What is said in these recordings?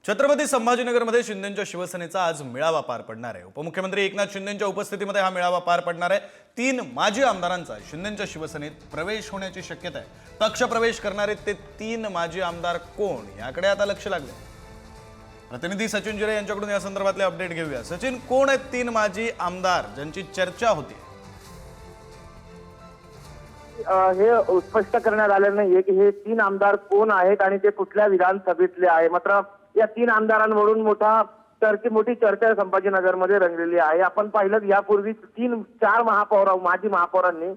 छत्रपती संभाजीनगरमध्ये शिंदेंच्या शिवसेनेचा आज मेळावा पार पडणार आहे। उपमुख्यमंत्री एकनाथ शिंदेंच्या उपस्थितीमध्ये हा मेळावा पार पडणार आहे। 3 माजी आमदारांचा शिंदेंच्या शिवसेनेत प्रवेश होण्याची शक्यता आहे। पक्ष प्रवेश करणारे ते 3 माजी आमदार कोण याकडे आता लक्ष लागले। प्रतिनिधी सचिन जिरे यांच्याकडून या संदर्भातले अपडेट घेऊया। सचिन, कोण आहेत 3 माजी आमदार ज्यांची चर्चा होती? हे स्पष्ट करण्यात आलेलं नाहीये की हे 3 आमदार कोण आहेत आणि ते कुठल्या विधानसभेतले आहे। मात्र या 3 आमदारांवरून मोठी चर्चा संभाजीनगरमध्ये रंगलेली आहे। आपण पाहिलं यापूर्वी 4 माजी महापौरांनी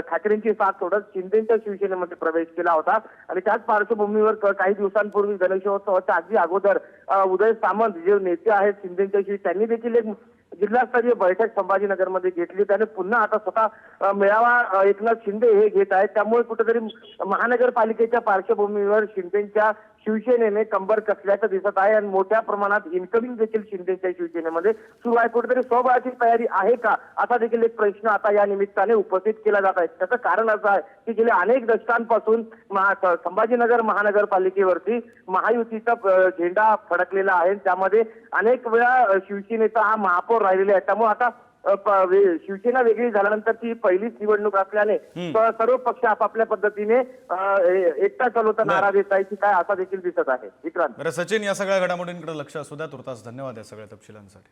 ठाकरेंची साथ सोडत शिंदेच्या शिवसेनेमध्ये प्रवेश केला होता आणि त्याच पार्श्वभूमीवर काही दिवसांपूर्वी गणेशोत्सवाच्या अगदी अगोदर उदय सामंत जे नेते आहेत शिंदेच्या त्यांनी देखील एक जिल्हास्तरीय बैठक संभाजीनगरमध्ये घेतली। त्याने पुन्हा आता स्वतः मेळावा एकनाथ शिंदे हे घेत आहेत। त्यामुळे कुठेतरी महानगरपालिकेच्या पार्श्वभूमीवर शिंदेच्या शिवसेनेने कंबर कसल्याचं दिसत आहे आणि मोठ्या प्रमाणात इन्कमिंग देखील शिंदेच्या शिवसेनेमध्ये सुरू आहे। कुठेतरी स्वबळाची तयारी आहे का असा देखील एक प्रश्न आता या निमित्ताने उपस्थित केला जात आहे। त्याचं कारण असं आहे की गेल्या अनेक दशकांपासून संभाजीनगर महानगरपालिकेवरती महायुतीचा झेंडा फडकलेला आहे। त्यामध्ये अनेक वेळा शिवसेनेचा हा महापौर राहिलेला आहे। त्यामुळे आता शिवसेना वेगळी झाल्यानंतरची पहिलीच निवडणूक असल्याने सर्व पक्ष आपापल्या पद्धतीने एकटा चालवता नारा देत आहे की काय असा देखील दिसत आहे। विक्रांत, बरं सचिन, या सगळ्या घडामोडींकडे लक्ष असू द्या। तुर्तास धन्यवाद या सगळ्या तपशिलांसाठी।